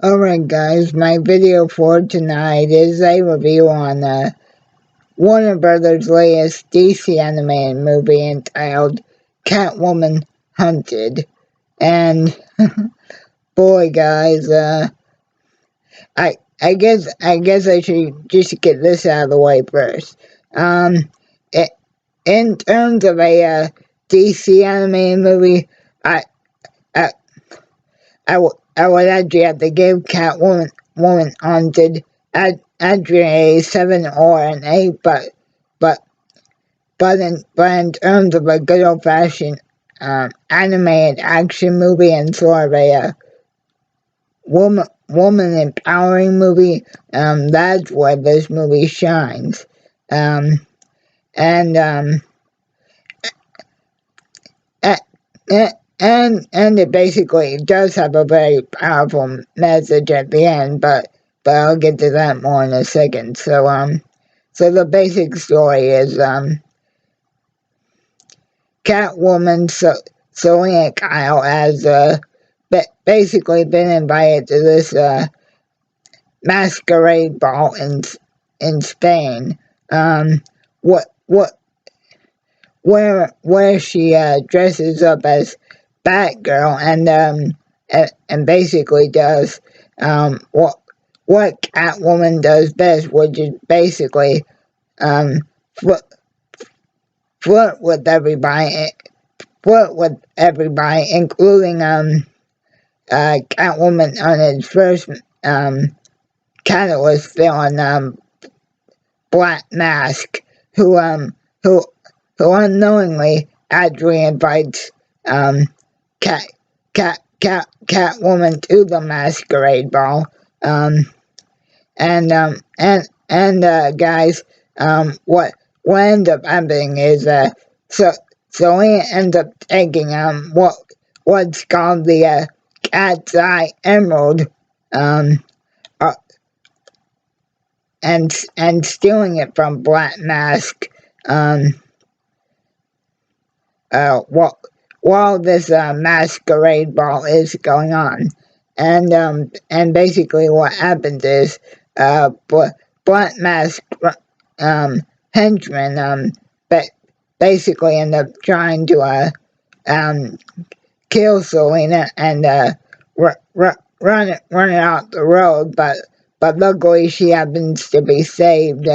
Alright guys, my video for tonight is a review on Warner Brothers' latest DC animated movie entitled Catwoman Hunted. And boy guys, I guess I should just get this out of the way first. It, in terms of a DC animated movie, I I I would actually have to give Woman Haunted actually a 7 or an 8, but in terms of a good old fashioned animated action movie and sort of a woman empowering movie, that's where this movie shines. Um, and a- and it basically does have a very powerful message at the end, but I'll get to that more in a second. So the basic story is Catwoman Selena Kyle has basically been invited to this masquerade ball in Spain. What where she dresses up as Batgirl and basically does what Catwoman does best, which is basically um, flirt, flirt with everybody, including Catwoman on his first Catalyst villain, Black Mask, who who who unknowingly actually invites Cat Catwoman to the masquerade ball. Guys, what ends up happening is so he ends up taking what's called the cat's eye emerald, um uh, and stealing it from Black Mask, um while this masquerade ball is going on. And basically what happens is Black Mask henchmen basically end up trying to um, kill Selena and run it out the road, but luckily she happens to be saved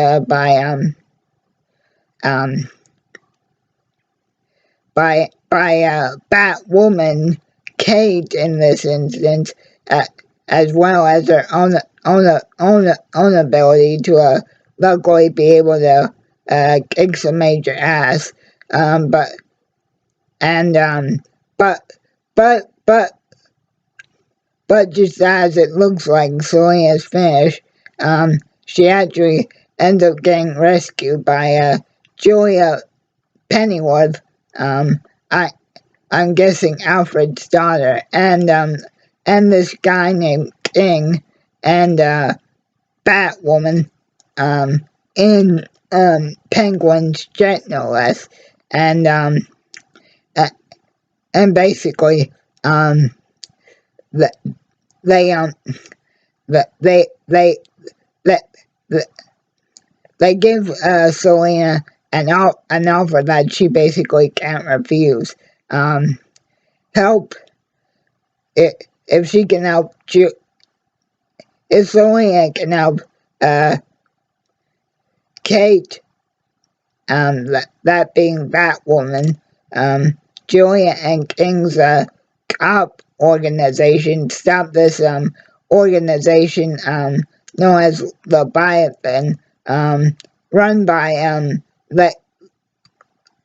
um, by Batwoman Kate in this instance, as well as her own ability to luckily be able to kick some major ass. But and but but but but just as it looks like Selena's finished, she actually ends up getting rescued by Julia Pennyworth. Um, I I'm guessing Alfred's daughter, and this guy named King, and Batwoman, in Penguin's jet no less, and uh, and basically the, they the, they they they give Selena an offer that she basically can't refuse. Help if she can help if Selena can help uh, Kate, that being Batwoman, Julia and King's cop organization stop this organization known as Leviathan, run by le-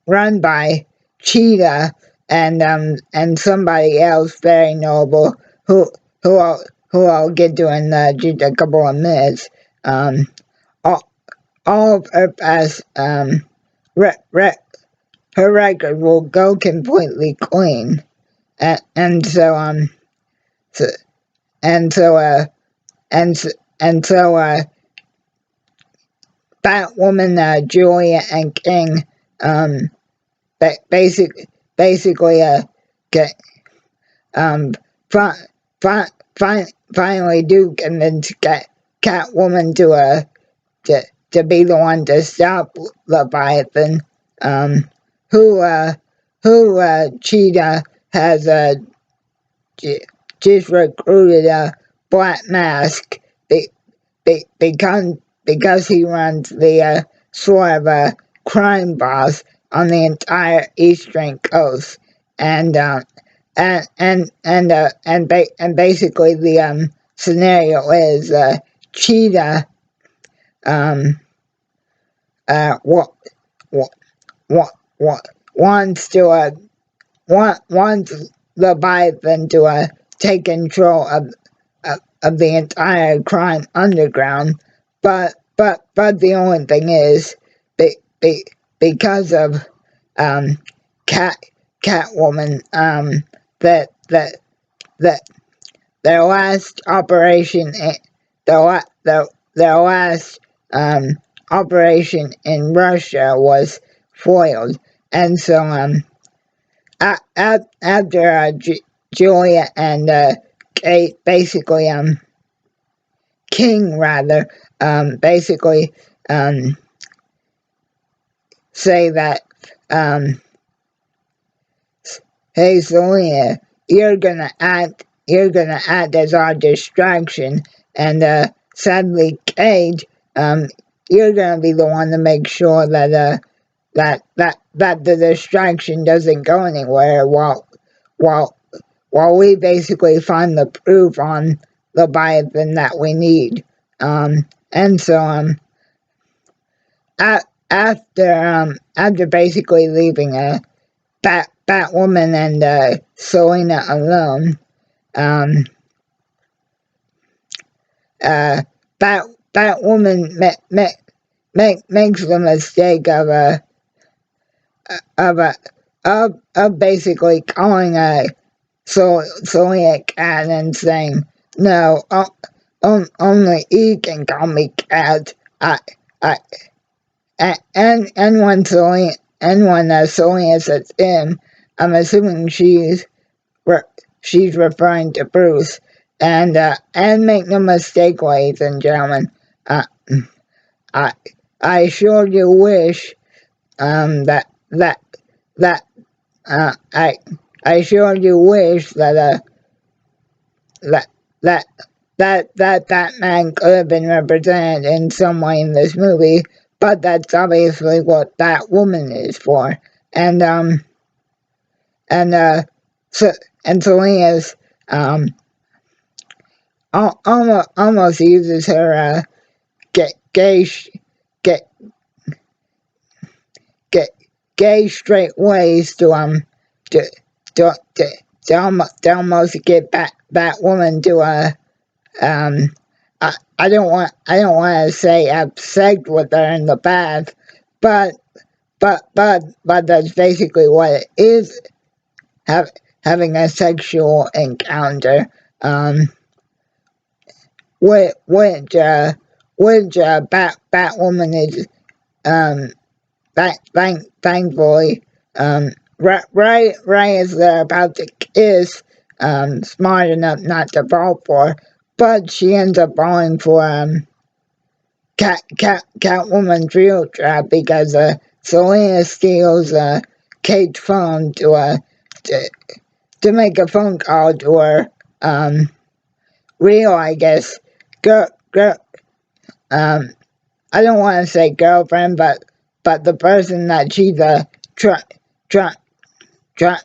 run by Cheetah and somebody else very noble who I'll, who I'll get to in just a couple of minutes. All, all of her past re- re- her record will go completely clean, and so so, and so and and so Batwoman, Julia and King basically get um fi- finally do convince Catwoman to be the one to stop Leviathan, um, who Cheetah has just recruited a Black Mask be, because he runs the sort of a crime boss on the entire eastern coast, and basically the scenario is Cheetah um what what wants to wants Leviathan to take control of the entire crime underground, but the only thing is, because of um, Cat Catwoman, that that their last operation, their last operation in Russia was foiled, and so after Julia and Kate basically King rather basically say that um, hey Selena, you're gonna act as our distraction, and sadly Kate, you're gonna be the one to make sure that that the distraction doesn't go anywhere while we basically find the proof on Leviathan that we need. And so after basically leaving Batwoman and Selena alone, um, Bat Batwoman makes the mistake of basically calling Selena Cat and saying, "No, only he can call me Cat." I, I, and when Selena says him, I'm assuming she's referring to Bruce. And make no mistake, ladies and gentlemen, uh, I I sure do wish that that uh, I I sure do wish that that that man could have been represented in some way in this movie, but that's obviously what that woman is for. And and so and Selena's almost uses her gay gay gay gay, gay straight ways to to to, to almost get that woman to um I don't want to say upset with her in the past, but that's basically what it is, have, having a sexual encounter, um, which Batwoman is thankfully right as they're about to kiss, smart enough not to fall for, but she ends up falling for Catwoman's real trap because Selena steals Kate's phone to to make a phone call to her real, I guess, girl um I don't want to say girlfriend, but the person that she's try, try,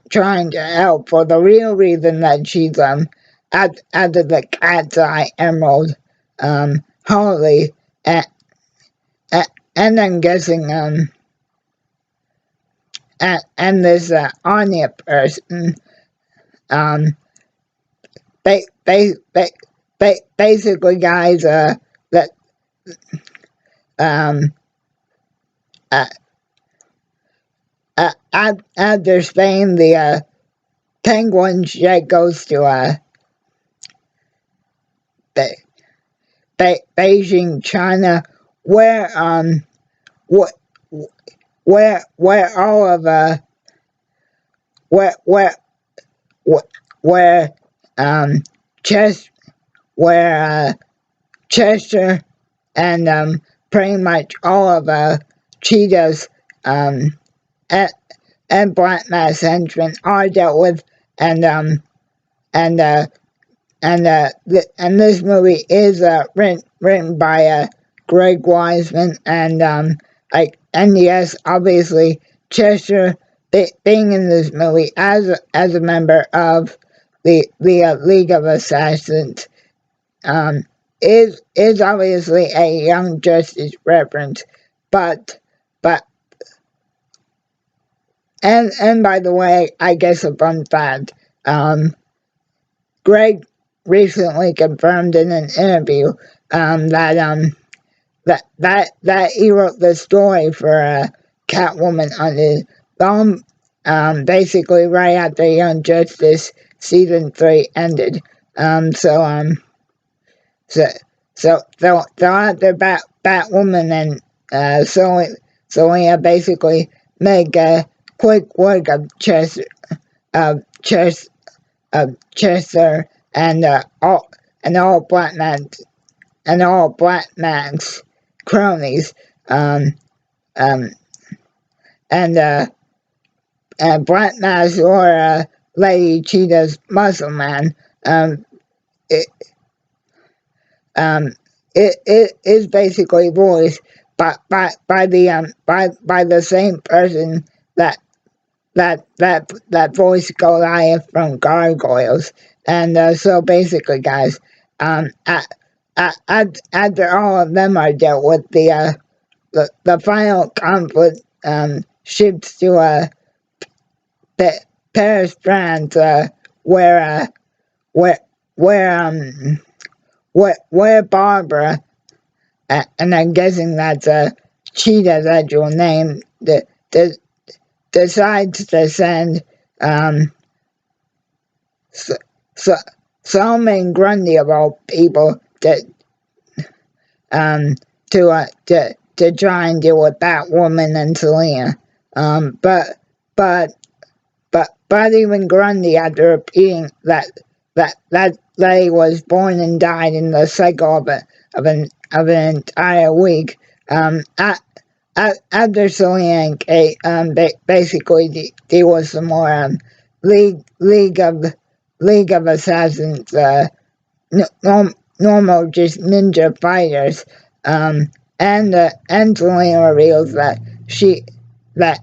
trying to help for the real reason that she's after the cat's eye emerald Harley, and, and I'm guessing and this Anya person um ba- ba- ba- basically guys that um uh, after Spain the penguin jet goes to Be- Beijing, China, where wh- where all of where where um, Chess, where Chester and pretty much all of Cheetah's um, and, and Black Mass henchmen are dealt with, and and uh, and this movie is written by Greg Wiseman, and yes, obviously Chester being in this movie as a member of the League of Assassins um, is obviously a Young Justice reference, but but and by the way, I guess a fun fact, Greg recently confirmed in an interview that he wrote the story for Catwoman on his own, basically right after Young Justice season 3 ended. So so so after Batwoman and Selena basically make quick work of Chess Chester and all Black Max cronies, um, and Black Max or Lady Cheetah's Muscle Man. It, it is basically voiced by the same person that voiced Goliath from Gargoyles. And so basically, guys, after all of them are dealt with, the final conflict shifts to Paris, France, where where where where Barbara, and I'm guessing that's Cheetah's actual name, decides to send so, so, Solomon Grundy of all people um, to try and deal with Batwoman and Selena. But even Grundy, after repeating that he was born and died in the cycle of an entire week, after Selena and Kate basically deal with some more League of Assassins, normal just ninja fighters, and Selena reveals that she that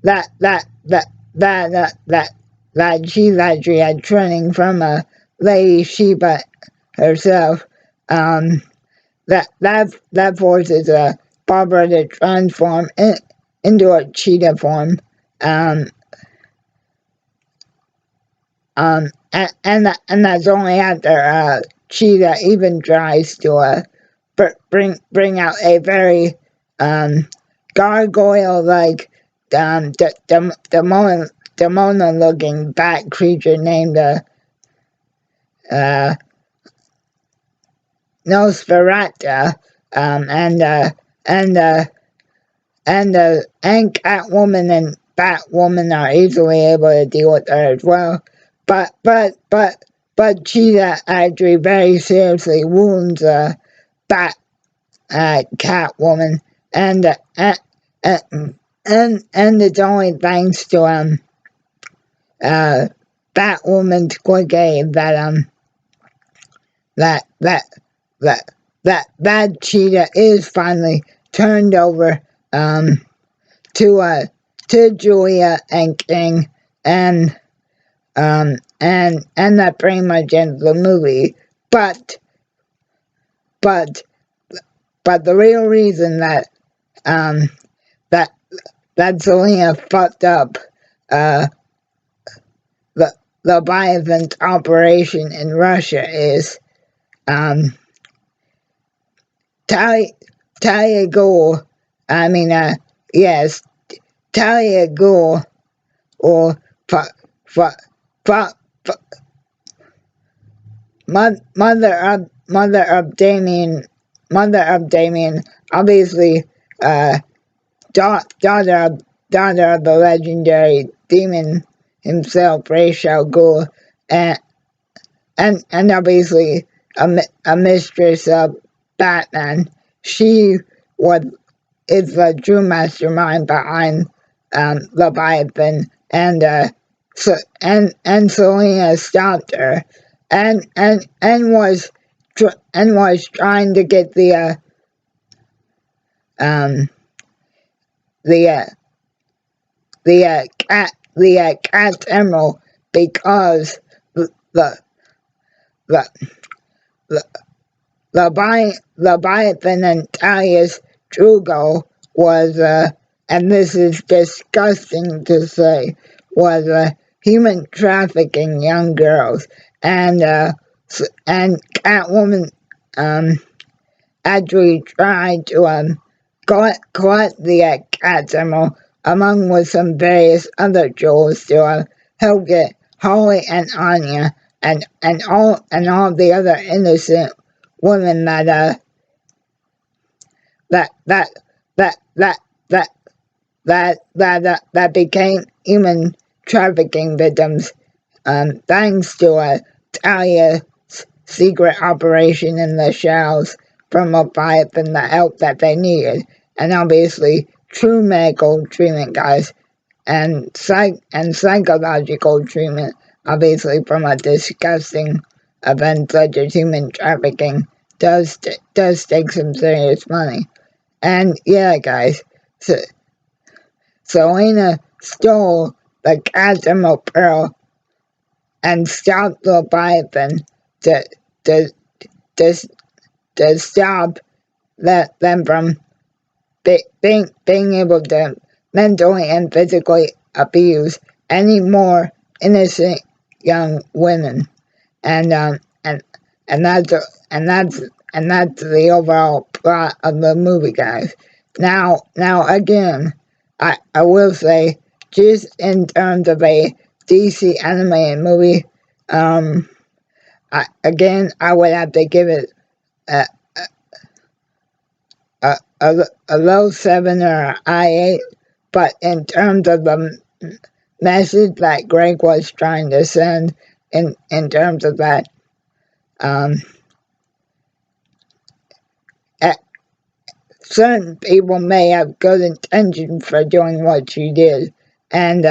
that that that that that that, that she's actually had training from Lady Sheba herself. That forces Barbara to transform into a cheetah form. Um, and that's only after Cheetah even tries to bring out a very gargoyle like demona looking bat creature named Nosferatu, and Catwoman and Batwoman are easily able to deal with her as well. But Cheetah actually very seriously wounds Bat Catwoman, and it's only thanks to Batwoman's quick aid that that Cheetah is finally turned over to Julia and King, and that pretty much ends the movie. But the real reason that that Selena fucked up the Leviathan's operation in Russia is Talia Ghul. I mean, yes, Talia Ghul, or mother of Damien, obviously, daughter of the legendary demon himself, Ra's al Ghul, and obviously a mistress of Batman. She was is the true mastermind behind Leviathan, and Selena stopped her, and was trying to get um the cat's emerald, because the the the, the Leviathan and Talia's true goal was, and this is disgusting to say, was human trafficking young girls, and Catwoman um, actually tried to collect the cat's emerald, among with some various other jewels, to help get Holly and Anya and all the other innocent women that that that that that that became human trafficking victims, thanks to Talia's secret operation in the shells from Leviathan, the help that they needed, and obviously true medical treatment, guys, and psychological treatment, obviously from a disgusting event such as human trafficking, does take some serious money. And yeah, guys, so Selena stole the Chasm Pearl and stopped Leviathan to to to, to stop them from being able to mentally and physically abuse any more innocent young women, and and that's and that's the overall plot of the movie, guys. Now again, I will say, just in terms of a DC animated movie, um, I would have to give it a a low 7 or a high 8, but in terms of the message that Greg was trying to send, in terms of that, um, certain people may have good intentions for doing what she did, and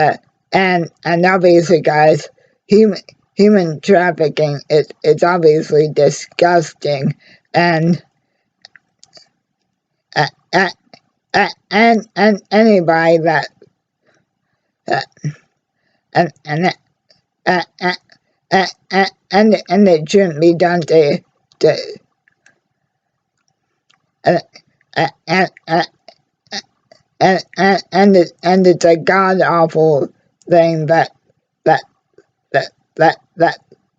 obviously, guys, human trafficking is obviously disgusting, and and anybody that and uh, uh, and it shouldn't be done to uh, uh, uh, uh, and it's a god awful thing that that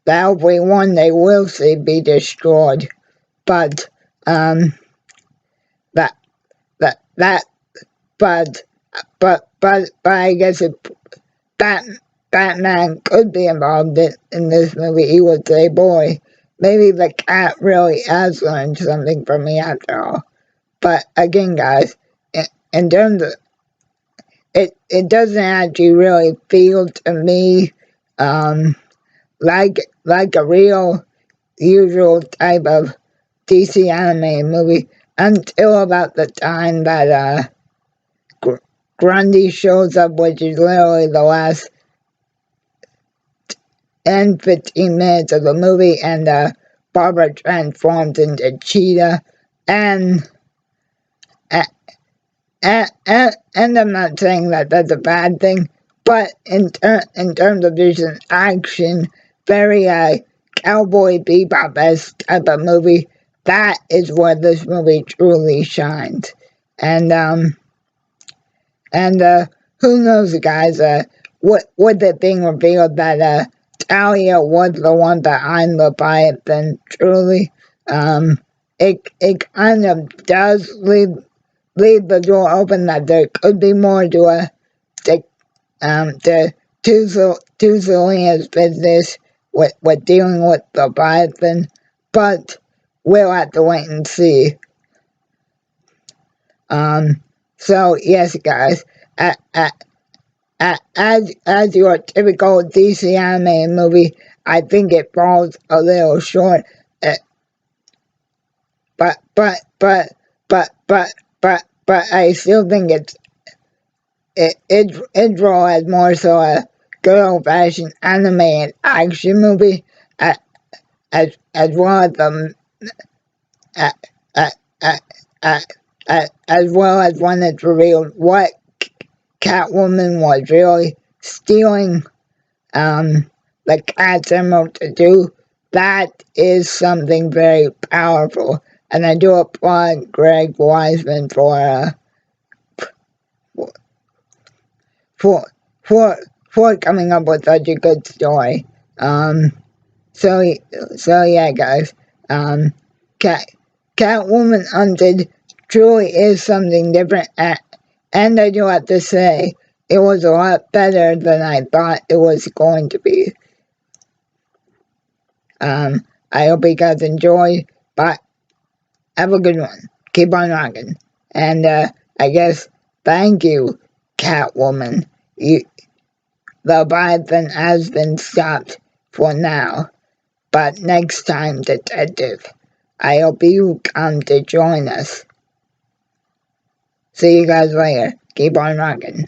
hopefully one day will see be destroyed, but um that that but I guess if Bat, Batman could be involved in this movie, he would say, boy, maybe the cat really has learned something from me after all. But again, guys, in terms of it doesn't actually really feel to me um, like a real usual type of DC anime movie, until about the time that Grundy shows up, which is literally the last 10-15 minutes of the movie, and Barbara transforms into Cheetah, and and I'm not saying that that's a bad thing, but in terms of just an action, very Cowboy Bebop-esque type of movie, that is where this movie truly shines. And who knows, guys? With it being revealed that Talia was the one behind Leviathan, truly, it kind of does leave the door open that there could be more to Selena's business with dealing with Leviathan, but we'll have to wait and see. So yes, guys, as your typical DC anime movie, I think it falls a little short. Uh, but but but but I still think it draws more so a good old fashioned animated action movie, uh, as well as uh, uh, uh, as well as one that's revealed what Catwoman was really stealing the cat's emerald to do. That is something very powerful, and I do applaud Greg Wiseman for for for coming up with such a good story. Um, so so yeah, guys. Cat Catwoman Hunted truly is something different, and I do have to say it was a lot better than I thought it was going to be. I hope you guys enjoy. But have a good one. Keep on rocking. And I guess thank you, Catwoman. You, the Leviathan has been stopped for now. But next time, Detective, I hope you come to join us. See you guys later. Keep on rocking.